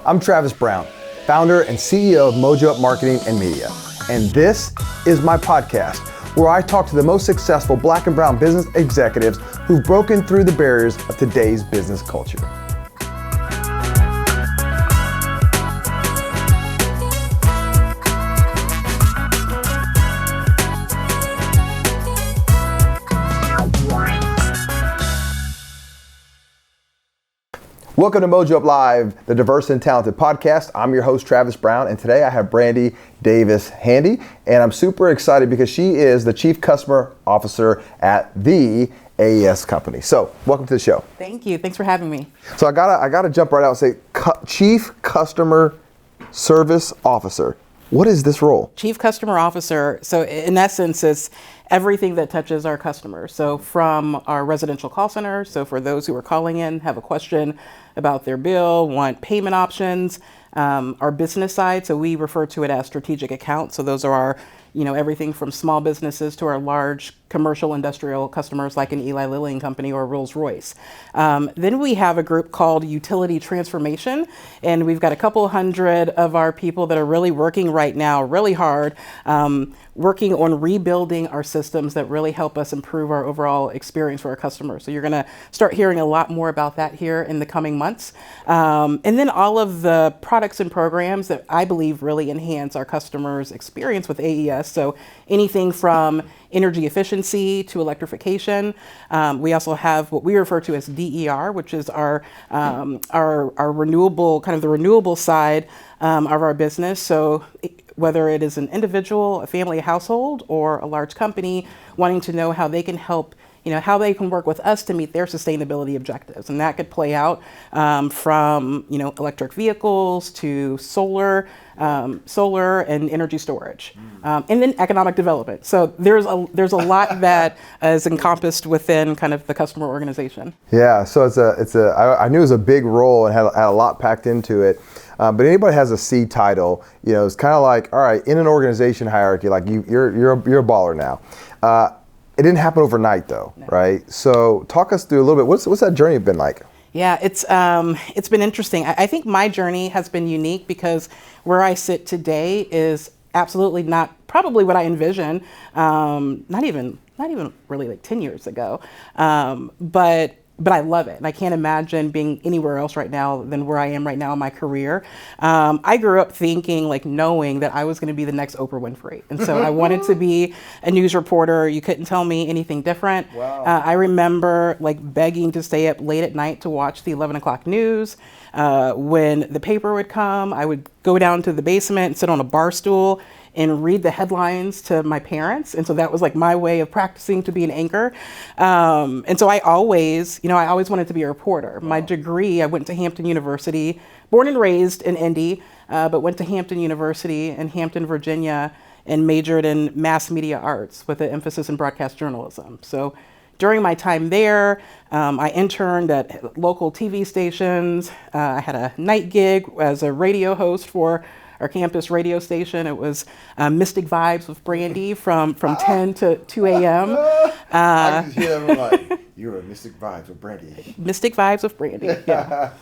I'm Travis Brown, founder and CEO of Mojo Up Marketing and Media. And this is my podcast, where I talk to the most successful Black and brown business executives who've broken through the barriers of today's business culture. Welcome to Mojo Up Live, the diverse and talented podcast. I'm your host, Travis Brown, and today I have Brandy Davis Handy, and I'm super excited because she is the Chief Customer Officer at the a.e.s. company. So, welcome to the show. Thank you. Thanks for having me. So I gotta jump right out and say, Chief Customer Service Officer. What is this role? Chief Customer Officer, so in essence, it's everything that touches our customers. So from our residential call center, so for those who are calling in, have a question about their bill, want payment options, our business side, so we refer to it as strategic accounts. So those are our, everything from small businesses to our large commercial industrial customers like an Eli Lilly and Company or Rolls-Royce. Then we have a group called Utility Transformation, and we've got a couple hundred of our people that are really working right now really hard, working on rebuilding our systems that really help us improve our overall experience for our customers. So you're gonna start hearing a lot more about that here in the coming months. And then all of the products and programs that I believe really enhance our customers' experience with a.e.s. So anything from energy efficiency to electrification. We also have what we refer to as DER, which is our renewable, kind of the renewable side of our business. So whether it is an individual, a family, a household, or a large company wanting to know how they can help, how they can work with us to meet their sustainability objectives. And that could play out from, electric vehicles to solar and energy storage, and then economic development. So there's a lot that is encompassed within kind of the customer organization. Yeah, so I knew it was a big role and had a lot packed into it. But anybody has a C title, it's kind of like, all right, in an organization hierarchy, like you're a baller now. It didn't happen overnight though, no. Right? So talk us through a little bit. What's that journey been like? Yeah, it's been interesting. I think my journey has been unique because where I sit today is absolutely not probably what I envisioned. Not even really like 10 years ago. But I love it. And I can't imagine being anywhere else right now than where I am right now in my career. I grew up thinking, knowing that I was going to be the next Oprah Winfrey. And so I wanted to be a news reporter. You couldn't tell me anything different. Wow. I remember begging to stay up late at night to watch the 11 o'clock news. When the paper would come, I would go down to the basement and sit on a bar stool and read the headlines to my parents. And so that was my way of practicing to be an anchor. And so I always wanted to be a reporter. Wow. My degree, I went to Hampton University, born and raised in Indy, but went to Hampton University in Hampton, Virginia, and majored in mass media arts with an emphasis in broadcast journalism. So during my time there, I interned at local TV stations. I had a night gig as a radio host for our campus radio station. It was Mystic Vibes with Brandi from 10 to 2 a.m. I can hear them like, you're a Mystic Vibes with Brandi. Mystic Vibes with Brandi, yeah.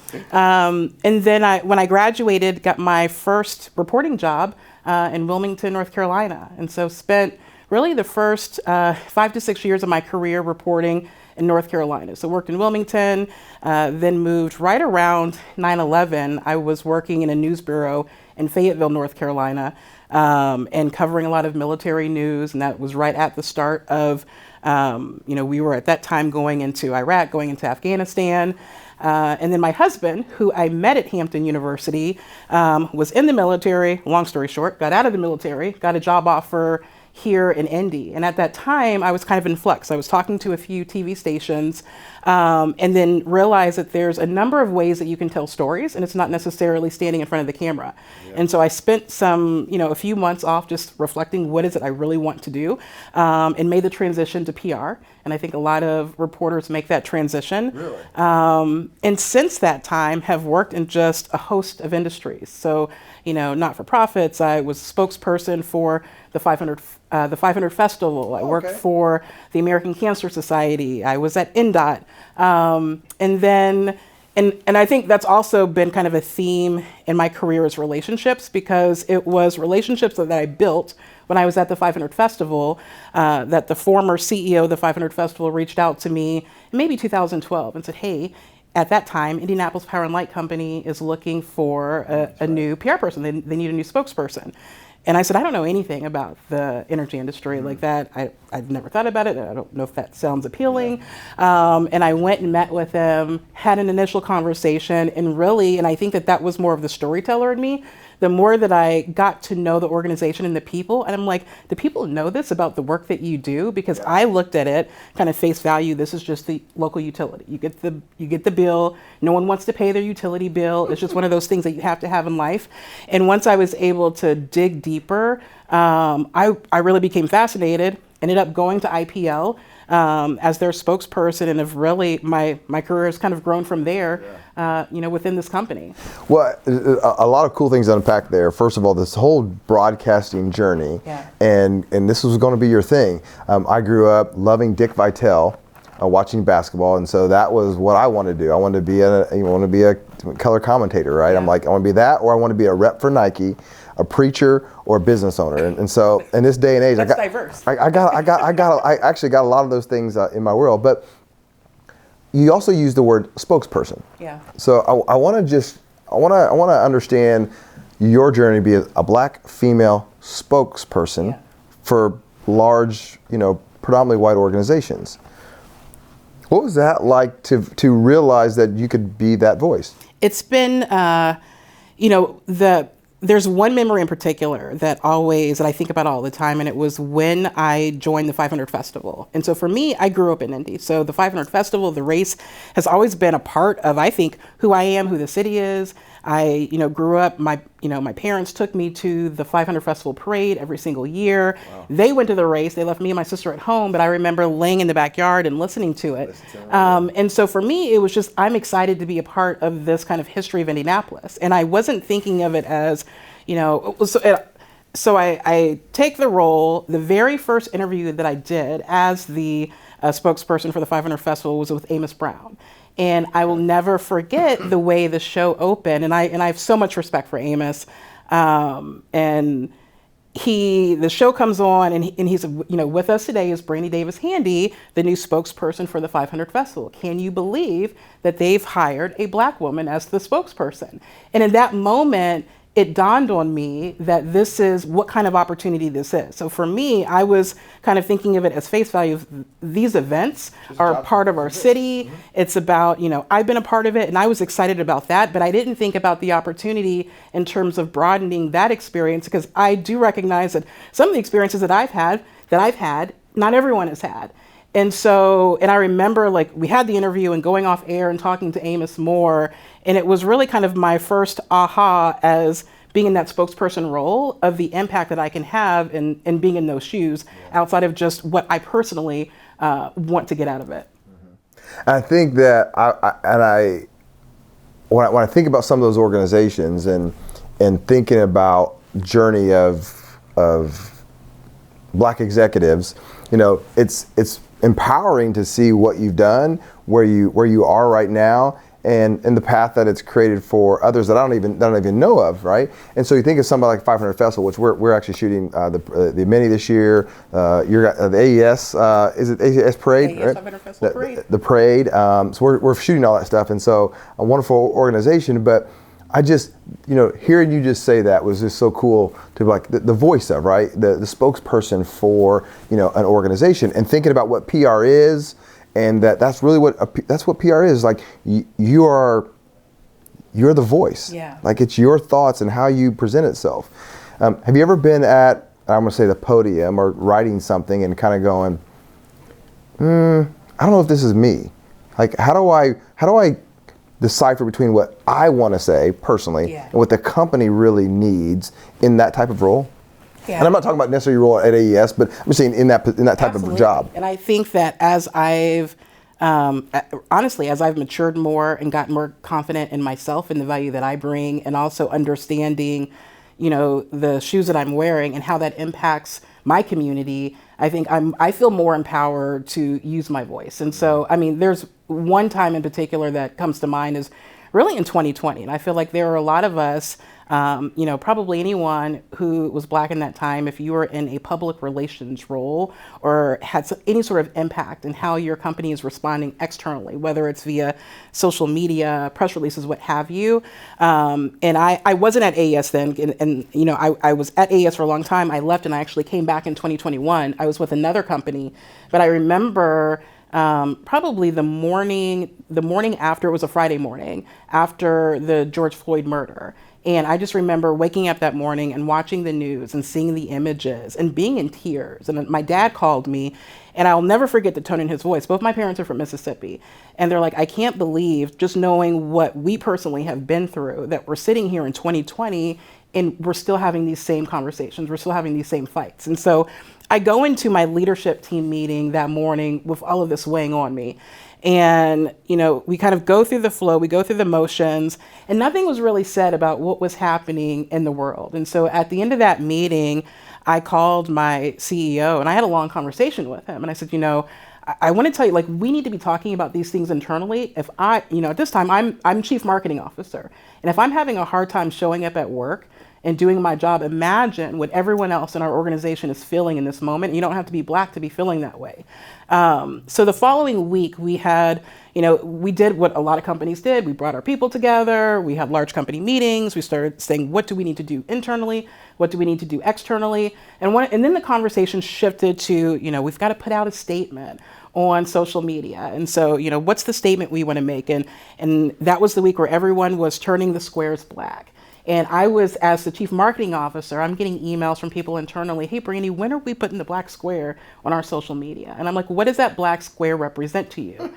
And then when I graduated, got my first reporting job in Wilmington, North Carolina. And so spent really the first 5 to 6 years of my career reporting in North Carolina. So worked in Wilmington, then moved right around 9/11. I was working in a news bureau in Fayetteville, North Carolina, and covering a lot of military news. And that was right at the start of, we were at that time going into Iraq, going into Afghanistan. And then my husband, who I met at Hampton University, was in the military. Long story short, got out of the military, got a job offer here in Indy. And at that time, I was kind of in flux. I was talking to a few TV stations and then realized that there's a number of ways that you can tell stories, and it's not necessarily standing in front of the camera. Yeah. And so I spent a few months off just reflecting what is it I really want to do, and made the transition to PR. And I think a lot of reporters make that transition. Really? And since that time have worked in just a host of industries. So, not-for-profits. I was a spokesperson for the 500 Festival. I worked for the American Cancer Society. I was at NDOT. And then, And I think that's also been kind of a theme in my career is relationships, because it was relationships that I built when I was at the 500 Festival, that the former CEO of the 500 Festival reached out to me in maybe 2012 and said, hey, at that time, Indianapolis Power and Light Company is looking for a new PR person. They need a new spokesperson. And I said, I don't know anything about the energy industry like that. I've never thought about it. I don't know if that sounds appealing. And I went and met with them, had an initial conversation, and I think that was more of the storyteller in me. The more that I got to know the organization and the people, and I'm like, do people know this about the work that you do? Because I looked at it kind of face value. This is just the local utility. You get the bill. No one wants to pay their utility bill. It's just one of those things that you have to have in life. And once I was able to dig deeper, I really became fascinated. Ended up going to IPL as their spokesperson, and have really my career has kind of grown from there. Within this company. Well, a lot of cool things to unpack there. First of all, this whole broadcasting journey, and this was going to be your thing. I grew up loving Dick Vitale, watching basketball, and so that was what I wanted to do. I wanted to be a color commentator, right? Yeah. I'm like, I want to be that, or I want to be a rep for Nike, a preacher, or a business owner. And so in this day and age, that's diverse. I actually got a lot of those things in my world, but. You also use the word spokesperson. Yeah. So I want to understand your journey to be a black female spokesperson for large, predominantly white organizations. What was that like to realize that you could be that voice? It's been, there's one memory in particular that I think about all the time, and it was when I joined the 500 Festival. And so for me, I grew up in Indy. So the 500 Festival, the race, has always been a part of, I think, who I am, who the city is. I, grew up, my parents took me to the 500 Festival parade every single year. Wow. They went to the race. They left me and my sister at home, but I remember laying in the backyard and listening to it. And so for me, it was just, I'm excited to be a part of this kind of history of Indianapolis. And I wasn't thinking of it as, so I take the role. The very first interview that I did as the spokesperson for the 500 Festival was with a.e.s. Brown. And I will never forget the way the show opened. And I have so much respect for a.e.s. And the show comes on, and he's, with us today is Brandy Davis Handy, the new spokesperson for the 500 Festival. Can you believe that they've hired a black woman as the spokesperson? And in that moment, it dawned on me that this is what kind of opportunity this is. So for me, I was kind of thinking of it as face value. These events are a part of our city. Mm-hmm. It's about, I've been a part of it, and I was excited about that, but I didn't think about the opportunity in terms of broadening that experience, because I do recognize that some of the experiences that I've had, not everyone has had. And I remember we had the interview and going off air and talking to a.e.s. more, and it was really kind of my first aha as being in that spokesperson role of the impact that I can have in being in those shoes outside of just what I personally want to get out of it. Mm-hmm. I think that when I think about some of those organizations and thinking about journey of black executives, it's empowering to see what you've done, where you are right now, and the path that it's created for others that I don't even know of, right? And so you think of somebody like 500 Festival, which we're actually shooting the mini this year. You're the a.e.s. Is it a.e.s. parade? A.e.s. 500 Festival parade. The parade. So we're shooting all that stuff, and so a wonderful organization, but. I just, hearing you just say that was just so cool to be like the voice of, right? The spokesperson for, an organization, and thinking about what PR is, and that's really what PR is. Like you're the voice. Yeah. Like it's your thoughts and how you present itself. Have you ever been at, I'm gonna say the podium or writing something and kind of going, I don't know if this is me. Like how do I decipher between what I want to say personally and what the company really needs in that type of role? Yeah. And I'm not talking about necessarily your role at a.e.s., but I'm saying in that type of job. And I think that as I've matured more and gotten more confident in myself and the value that I bring, and also understanding, the shoes that I'm wearing and how that impacts my community, I think I feel more empowered to use my voice. And so, there's one time in particular that comes to mind is really in 2020. And I feel like there are a lot of us, probably anyone who was Black in that time, if you were in a public relations role or had any sort of impact in how your company is responding externally, whether it's via social media, press releases, what have you. And I wasn't at a.e.s. then, and I was at a.e.s. for a long time. I left and I actually came back in 2021. I was with another company, but I remember probably the morning after, it was a Friday morning, after the George Floyd murder. And I just remember waking up that morning and watching the news and seeing the images and being in tears. And my dad called me, and I'll never forget the tone in his voice. Both my parents are from Mississippi. And they're like, I can't believe, just knowing what we personally have been through, that we're sitting here in 2020 and we're still having these same conversations. We're still having these same fights. And so I go into my leadership team meeting that morning with all of this weighing on me. And, we kind of go through the flow, we go through the motions, and nothing was really said about what was happening in the world. And so at the end of that meeting, I called my CEO and I had a long conversation with him. And I said, I want to tell you, we need to be talking about these things internally. If at this time, I'm chief marketing officer. And if I'm having a hard time showing up at work and doing my job, imagine what everyone else in our organization is feeling in this moment. You don't have to be Black to be feeling that way. So the following week we had, we did what a lot of companies did. We brought our people together. We had large company meetings. We started saying, what do we need to do internally? What do we need to do externally? And then the conversation shifted to, we've got to put out a statement on social media. And so, what's the statement we want to make? And that was the week where everyone was turning the squares Black. And I was, as the chief marketing officer, I'm getting emails from people internally, hey, Brandy, when are we putting the Black square on our social media? And I'm like, what does that Black square represent to you?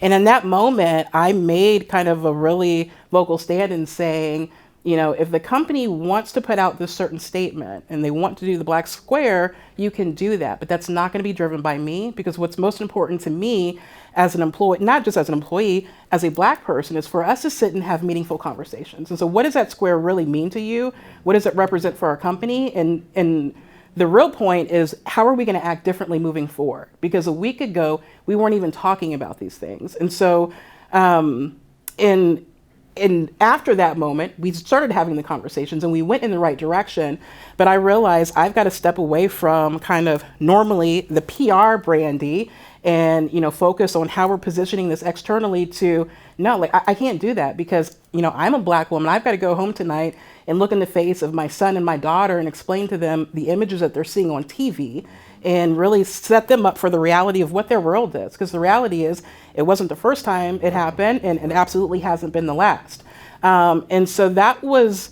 And in that moment, I made kind of a really vocal stand in saying, if the company wants to put out this certain statement and they want to do the Black square, you can do that. But that's not going to be driven by me, because what's most important to me as an employee, not just as an employee, as a Black person, is for us to sit and have meaningful conversations. And so what does that square really mean to you? What does it represent for our company? And the real point is, how are we going to act differently moving forward? Because a week ago, we weren't even talking about these things. And so and after that moment, we started having the conversations and we went in the right direction. But I realized I've got to step away from kind of normally the PR Brandy and, focus on how we're positioning this externally to, no, I can't do that, because, I'm a Black woman. I've got to go home tonight and look in the face of my son and my daughter and explain to them the images that they're seeing on TV and really set them up for the reality of what their world is. Because the reality is, it wasn't the first time it happened, and it absolutely hasn't been the last. And so that was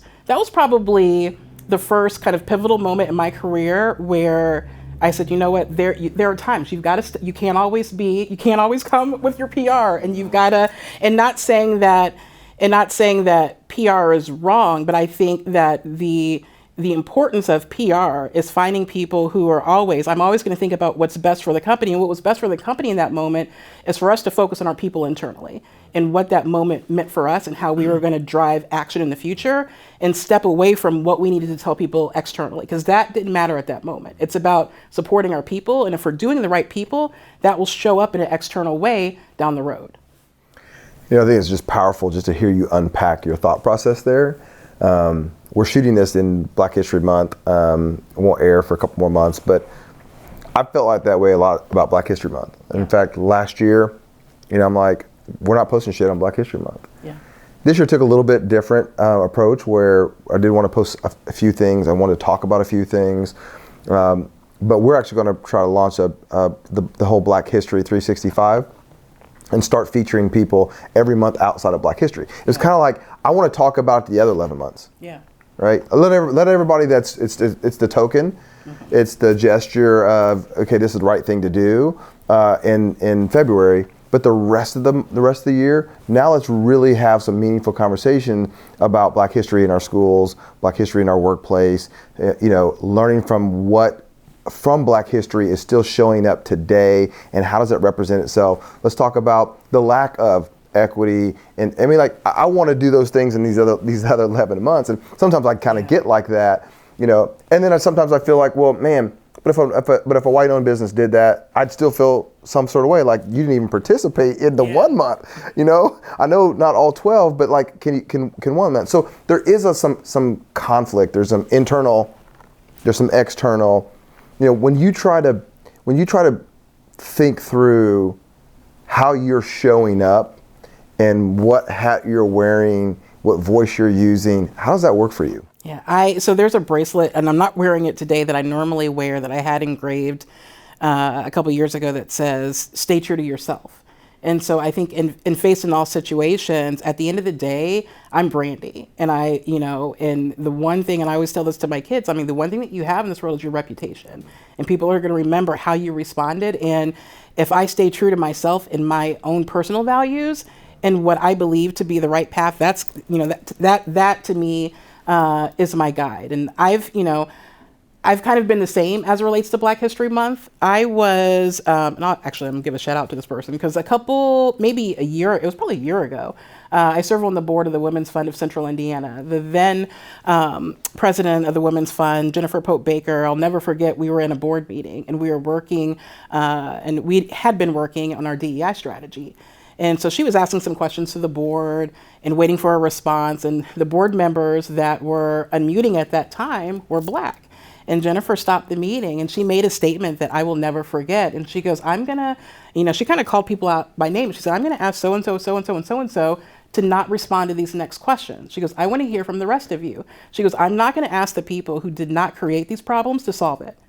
probably the first kind of pivotal moment in my career where I said, you know what, there are times you've got to, you can't always come with your PR, and you've got to, and not saying that PR is wrong, but I think that the importance of PR is finding people who are I'm always going to think about what's best for the company. And what was best for the company in that moment is for us to focus on our people internally and what that moment meant for us and how we were going to drive action in the future, and step away from what we needed to tell people externally, because that didn't matter at that moment. It's about supporting our people. And if we're doing the right people, that will show up in an external way down the road. I think it's just powerful just to hear you unpack your thought process there. We're shooting this in Black History Month. It won't air for a couple more months, but I felt like that way a lot about Black History Month. In fact, last year, I'm like, we're not posting shit on Black History Month. Yeah. This year took a little bit different approach, where I did want to post a few things. I wanted to talk about a few things. But we're actually going to try to launch the whole Black History 365 and start featuring people every month outside of Black history. It's kind of like, I want to talk about the other 11 months. Yeah. Right? Let everybody it's the token. Mm-hmm. It's the gesture of, okay, this is the right thing to do in February. But the rest of the year, now let's really have some meaningful conversation about Black history in our schools, Black history in our workplace, learning from Black history is still showing up today, and how does it represent itself? Let's talk about the lack of equity, and I want to do those things in these other 11 months, and sometimes I kind of get like that, and then sometimes I feel like, well, man, But if a white-owned business did that, I'd still feel some sort of way, like you didn't even participate in the 1 month. You know, I know not all 12, but like, can one month? So there is some conflict. There's some internal, there's some external. You know, when you try to think through how you're showing up and what hat you're wearing, what voice you're using, how does that work for you? Yeah, so there's a bracelet, and I'm not wearing it today, that I normally wear that I had engraved a couple years ago that says, "Stay true to yourself." And so I think in facing all situations, at the end of the day, I'm Brandi. And and the one thing, and I always tell this to my kids, I mean, the one thing that you have in this world is your reputation. And people are going to remember how you responded. And if I stay true to myself and my own personal values and what I believe to be the right path, that's, that to me is my guide. And I've kind of been the same as it relates to Black History Month. I was, I'm going to give a shout out to this person because it was probably a year ago, I served on the board of the Women's Fund of Central Indiana. The then president of the Women's Fund, Jennifer Pope Baker, I'll never forget, we were in a board meeting and we were working, and we had been working on our DEI strategy. And so she was asking some questions to the board and waiting for a response. And the board members that were unmuting at that time were Black. And Jennifer stopped the meeting and she made a statement that I will never forget. And she goes, she kind of called people out by name. She said, I'm going to ask so-and-so, so-and-so, and so-and-so to not respond to these next questions. She goes, I want to hear from the rest of you. She goes, I'm not going to ask the people who did not create these problems to solve it.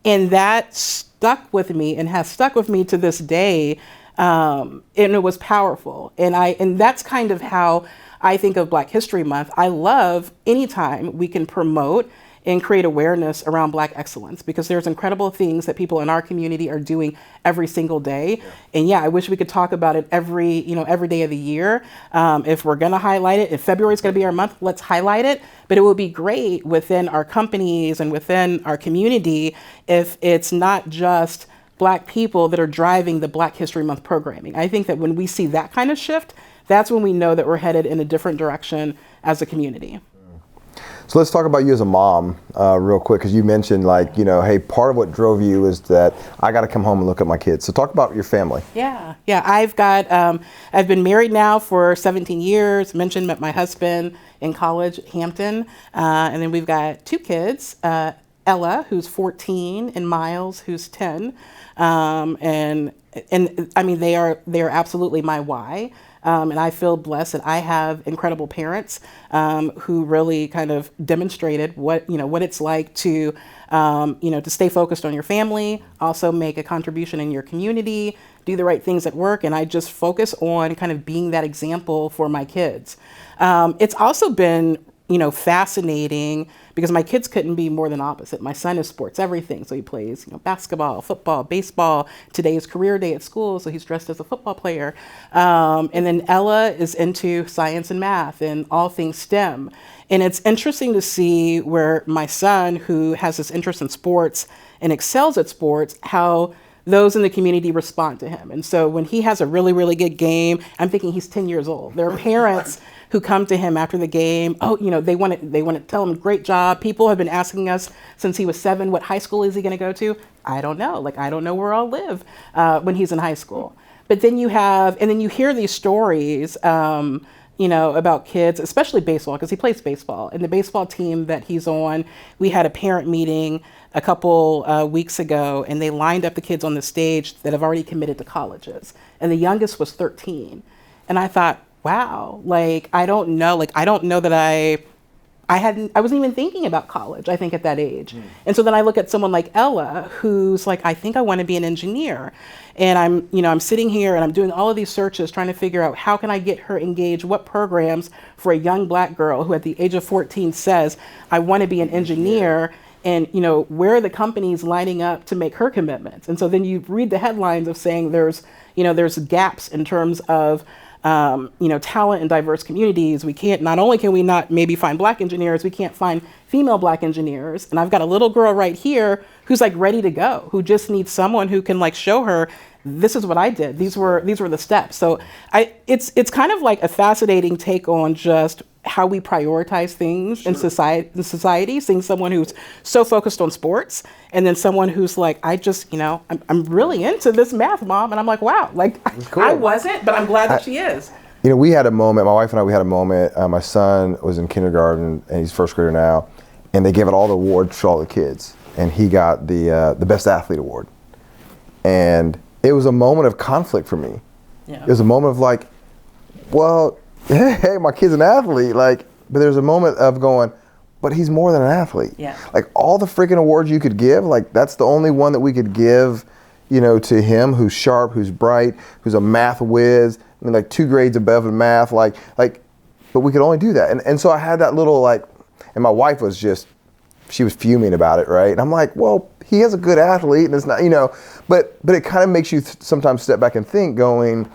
And that stuck with me and has stuck with me to this day. And it was powerful. And that's kind of how I think of Black History Month. I love anytime we can promote and create awareness around Black excellence, because there's incredible things that people in our community are doing every single day. Yeah. And yeah, I wish we could talk about it every day of the year. If we're going to highlight it, if February is going to be our month, let's highlight it. But it would be great within our companies and within our community if it's not just Black people that are driving the Black History Month programming. I think that when we see that kind of shift, that's when we know that we're headed in a different direction as a community. So let's talk about you as a mom real quick, because you mentioned hey, part of what drove you is that I got to come home and look at my kids. So talk about your family. Yeah. I've been married now for 17 years. Met my husband in college at Hampton. And then we've got 2 kids, Ella, who's 14, and Miles, who's 10. And I mean, they are absolutely my why. And I feel blessed that I have incredible parents who really kind of demonstrated what it's like to stay focused on your family, also make a contribution in your community, do the right things at work. And I just focus on kind of being that example for my kids. It's also been fascinating because my kids couldn't be more than opposite. My son is sports everything. So he plays, basketball, football, baseball. Today is career day at school, so he's dressed as a football player. And then Ella is into science and math and all things STEM. And it's interesting to see where my son, who has this interest in sports and excels at sports, how those in the community respond to him. And so when he has a really, really good game, I'm thinking he's 10 years old. There are parents who come to him after the game. They want to tell him, great job. People have been asking us since he was 7, what high school is he going to go to? I don't know. I don't know where I'll live when he's in high school. But then you hear these stories, about kids, especially baseball, because he plays baseball. And the baseball team that he's on, we had a parent meeting a couple weeks ago, and they lined up the kids on the stage that have already committed to colleges. And the youngest was 13. And I thought, wow, I don't know that I wasn't even thinking about college, I think, at that age. And so then I look at someone like Ella, who's I think I want to be an engineer. And I'm sitting here and I'm doing all of these searches trying to figure out how can I get her engaged, what programs for a young Black girl who at the age of 14 says, I want to be an engineer, and where are the companies lining up to make her commitments? And so then you read the headlines of saying there's gaps in terms of talent in diverse communities. Not only can we not maybe find Black engineers, we can't find female Black engineers. And I've got a little girl right here who's ready to go, who just needs someone who can show her, this is what I did. These were the steps. So it's kind of a fascinating take on just how we prioritize things in society, seeing someone who's so focused on sports and then someone who's like, I just, I'm really into this math, Mom. And I'm like, wow, like cool. I wasn't, but I'm glad that she is. We had a moment, my wife and I, we had a moment, my son was in kindergarten and he's first grader now, and they gave out all the awards for all the kids. And he got the best athlete award. And it was a moment of conflict for me. Yeah. It was a moment of like, well, hey, my kid's an athlete, like, but there's a moment of going, but he's more than an athlete. Yeah. Like all the freaking awards you could give, like that's the only one that we could give, to him, who's sharp, who's bright, who's a math whiz, I mean, like 2 grades above in math, like, but we could only do that. And so I had that little like, and my wife was just, she was fuming about it, right? And I'm like, well, he is a good athlete, and it's not, but it kind of makes you sometimes step back and think, going,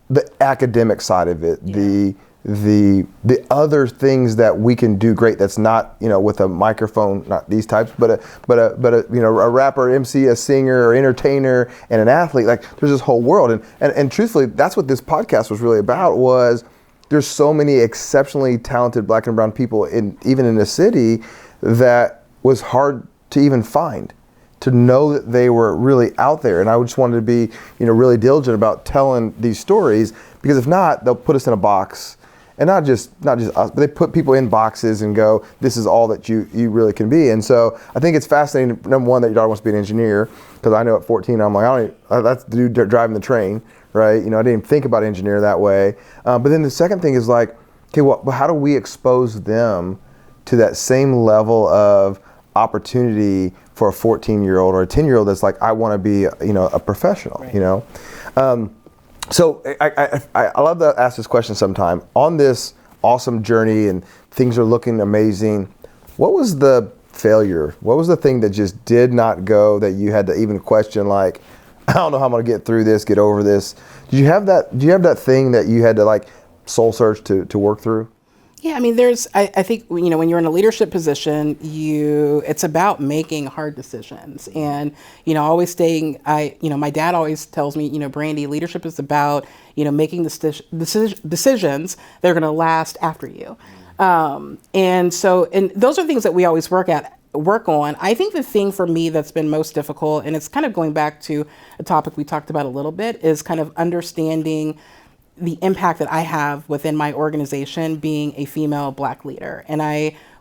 the academic side of it, Yeah. the other things that we can do great. That's not with a microphone, not these types, but a rapper, MC, a singer, or entertainer, and an athlete. Like there's this whole world, and truthfully, that's what this podcast was really about. Was there's so many exceptionally talented Black and brown people even in the city that was hard to even find, to know that they were really out there. And I just wanted to be, really diligent about telling these stories, because if not, they'll put us in a box, and not just us, but they put people in boxes and go, this is all that you really can be. And so I think it's fascinating, number one, that your daughter wants to be an engineer, because I know at 14, I'm like, that's the dude driving the train, right? I didn't even think about engineer that way. But then the second thing is like, okay, well, how do we expose them to that same level of opportunity for a 14-year-old or a 10-year-old that's like, I want to be, a professional, Right. So I love to ask this question sometime. On this awesome journey and things are looking amazing, what was the failure? What was the thing that just did not go, that you had to even question, like, I don't know how I'm going to get through this, get over this? Do you have that thing that you had to like soul search to work through? Yeah, I mean, I think, when you're in a leadership position, it's about making hard decisions, and, always staying, my dad always tells me, Brandy, leadership is about, making decisions that are going to last after you. And those are things that we always work on. I think the thing for me that's been most difficult, and it's kind of going back to a topic we talked about a little bit, is kind of understanding the impact that I have within my organization, being a female Black leader. And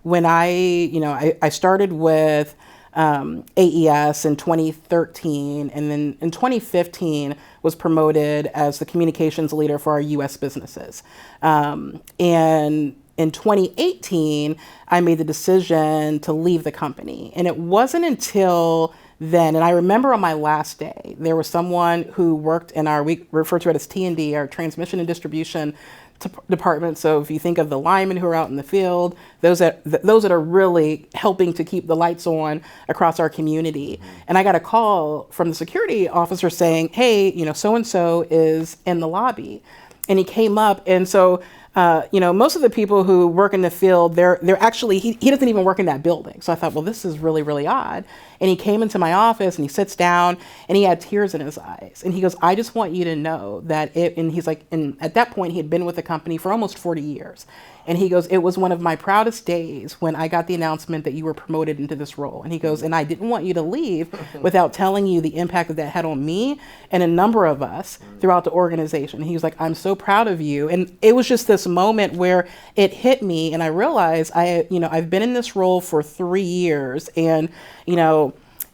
when I started with a.e.s. in 2013, and then in 2015 was promoted as the communications leader for our U.S. businesses. And in 2018, I made the decision to leave the company. And it wasn't until then, and I remember on my last day, there was someone who worked in we refer to it as T&D, our transmission and distribution department. So if you think of the linemen who are out in the field, those that are really helping to keep the lights on across our community. And I got a call from the security officer saying, hey, so-and-so is in the lobby. And he came up, and so most of the people who work in the field, they're actually, he doesn't even work in that building. So I thought, well, this is really, really odd. And he came into my office and he sits down and he had tears in his eyes. And he goes, I just want you to know that and he's like, and at that point he had been with the company for almost 40 years. And he goes, it was one of my proudest days when I got the announcement that you were promoted into this role. And he goes, and I didn't want you to leave without telling you the impact that had on me and a number of us throughout the organization. And he was like, I'm so proud of you. And it was just this moment where it hit me, and I realized I've been in this role for 3 years, and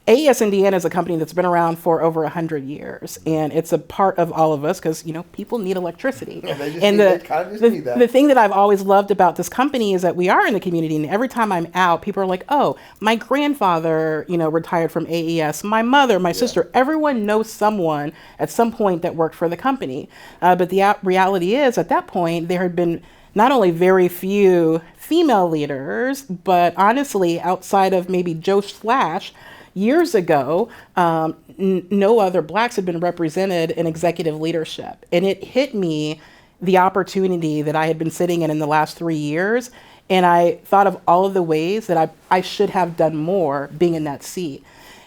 a.e.s. Indiana is a company that's been around for over 100 years, and it's a part of all of us because, people need electricity. Yeah, the thing that I've always loved about this company is that we are in the community, and every time I'm out, people are like, oh, my grandfather, retired from a.e.s., my mother, my sister, everyone knows someone at some point that worked for the company. But the reality is, at that point, there had been not only very few female leaders, but honestly, outside of maybe Joe Slash, years ago, no other Blacks had been represented in executive leadership. And it hit me, the opportunity that I had been sitting in the last 3 years. And I thought of all of the ways that I should have done more being in that seat.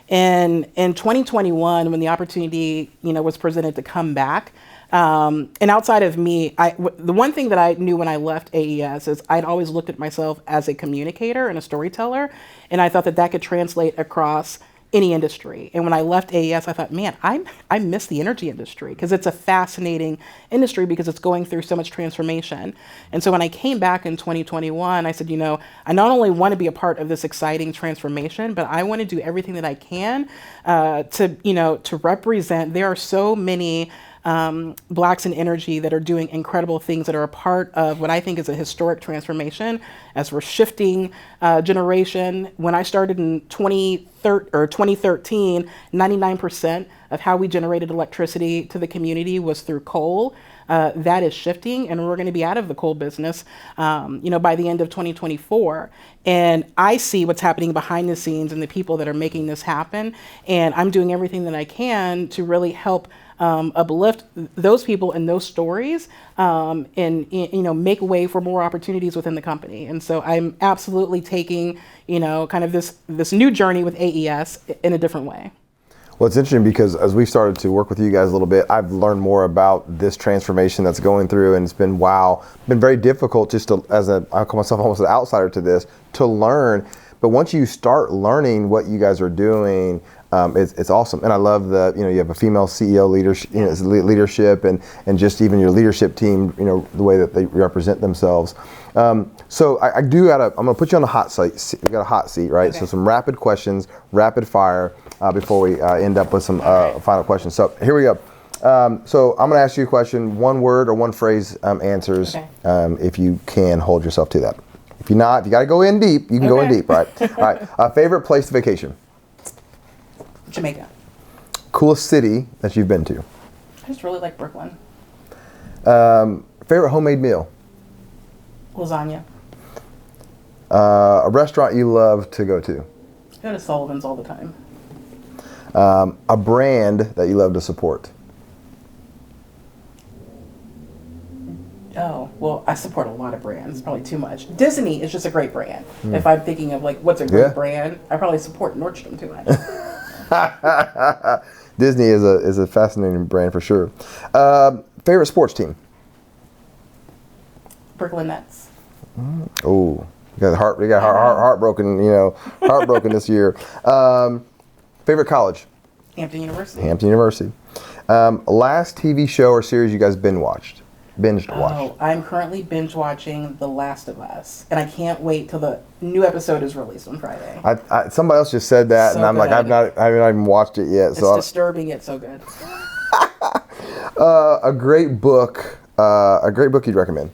And in 2021, when the opportunity, was presented to come back, And outside of me, the one thing that I knew when I left AES is I'd always looked at myself as a communicator and a storyteller, and I thought that that could translate across any industry. And when I left AES, I thought, man, I miss the energy industry because it's a fascinating industry because it's going through so much transformation. And so when I came back in 2021, I said, I not only want to be a part of this exciting transformation, but I want to do everything that I can to represent. There are so many Blacks in energy that are doing incredible things that are a part of what I think is a historic transformation as we're shifting generation. When I started in 2013, 99% of how we generated electricity to the community was through coal. That is shifting, and we're going to be out of the coal business, by the end of 2024. And I see what's happening behind the scenes and the people that are making this happen. And I'm doing everything that I can to really help uplift those people and those stories, and make way for more opportunities within the company. And so I'm absolutely taking, kind of this new journey with AES in a different way. Well, it's interesting because as we've started to work with you guys a little bit, I've learned more about this transformation that's going through, and it's been been very difficult just to, I call myself almost an outsider to this, to learn. But once you start learning what you guys are doing, it's awesome. And I love you have a female CEO leadership, and just even your leadership team, the way that they represent themselves. So I'm going to put you on the hot seat. We got a hot seat, right? Okay. So some rapid questions, rapid fire, before we end up with some final questions. So here we go. So I'm going to ask you a question, one word or one phrase answers. Okay. If you can hold yourself to that. If you're not, if you got to go in deep, you can go in deep, right? All right. Favorite place to vacation? Jamaica. Coolest city that you've been to? I just really like Brooklyn. Favorite homemade meal? Lasagna. A restaurant you love to go to? I go to Sullivan's all the time. A brand that you love to support? Oh, well, I support a lot of brands, probably too much. Disney is just a great brand. If I'm thinking of what's a great brand, I probably support Nordstrom too much. Disney is a fascinating brand for sure. Favorite sports team? Brooklyn Nets. Oh, heartbroken this year. Favorite college? Hampton University. Hampton University. Last TV show or series you guys binged watched? Oh, I'm currently binge watching The Last of Us, and I can't wait till the new episode is released on Friday. Somebody else just said that, and I'm good. I haven't even watched it yet. It's disturbing. It's so good. A great book you'd recommend?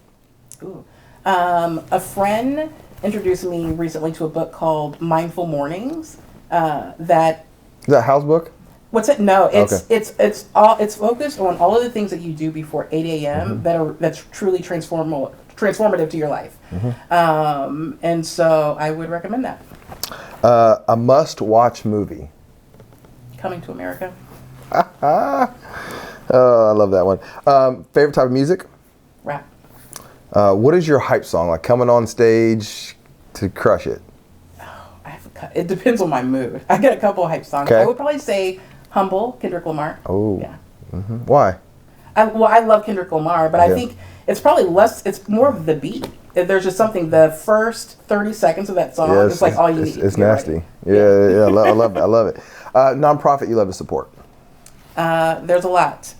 Ooh. A friend introduced me recently to a book called Mindful Mornings. Is that Hal's book? What's it? No, it's focused on all of the things that you do before 8 a.m. That's truly transformative to your life. And so I would recommend that. A must-watch movie? Coming to America. Oh, I love that one. Favorite type of music? Rap. What is your hype song? Like coming on stage to crush it? It depends on my mood. I get a couple of hype songs. Okay. I would probably say Humble, Kendrick Lamar. Oh. Yeah. Why? I love Kendrick Lamar, but I think it's probably it's more of the beat. There's just something, the first 30 seconds of that song is like all you need. It's nasty. Yeah, I love it. Nonprofit you love to support? There's a lot.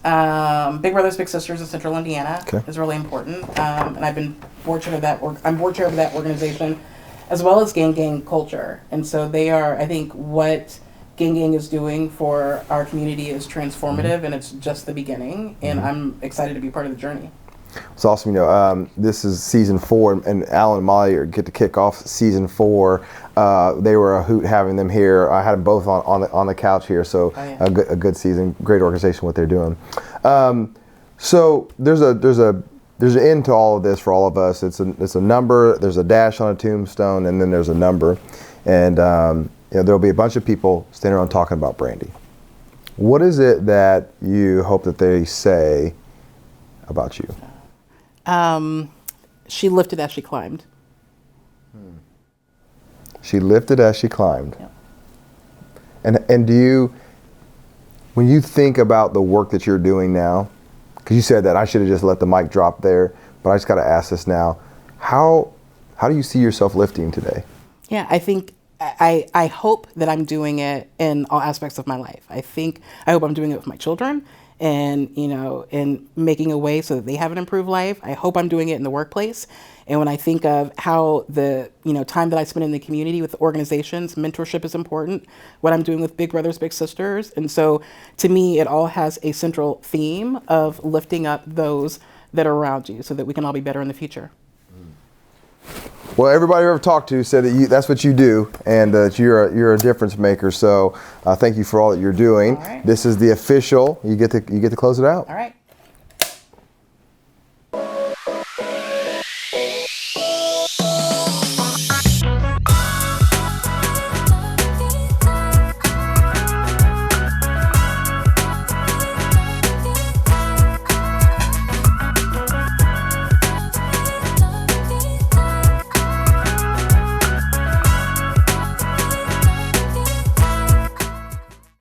Big Brothers Big Sisters of Central Indiana is really important. And I've been board chair of that. I'm board chair of that organization, as well as Gang Culture. And so they are, I think, what Gang is doing for our community is transformative, and it's just the beginning. And I'm excited to be part of the journey. It's awesome. This is season 4, and Alan and Molly get to kick off season 4. They were a hoot having them here. I had them both on the couch here, so a good season, great organization, what they're doing. So there's an end to all of this for all of us. It's a number. There's a dash on a tombstone, and then there's a number, and there'll be a bunch of people standing around talking about Brandy. What is it that you hope that they say about you? She lifted as she climbed. She lifted as she climbed. Yeah. And do you, when you think about the work that you're doing now, because you said that, I should have just let the mic drop there, but I just got to ask this now. How do you see yourself lifting today? Yeah, I think I hope that I'm doing it in all aspects of my life. I hope I'm doing it with my children and, and making a way so that they have an improved life. I hope I'm doing it in the workplace. And when I think of how the, time that I spend in the community with organizations, mentorship is important, what I'm doing with Big Brothers, Big Sisters. And so to me, it all has a central theme of lifting up those that are around you so that we can all be better in the future. Well, everybody I've ever talked to said that that's what you do, and that you're a difference maker. So thank you for all that you're doing. All right. This is the official. You get to close it out. All right.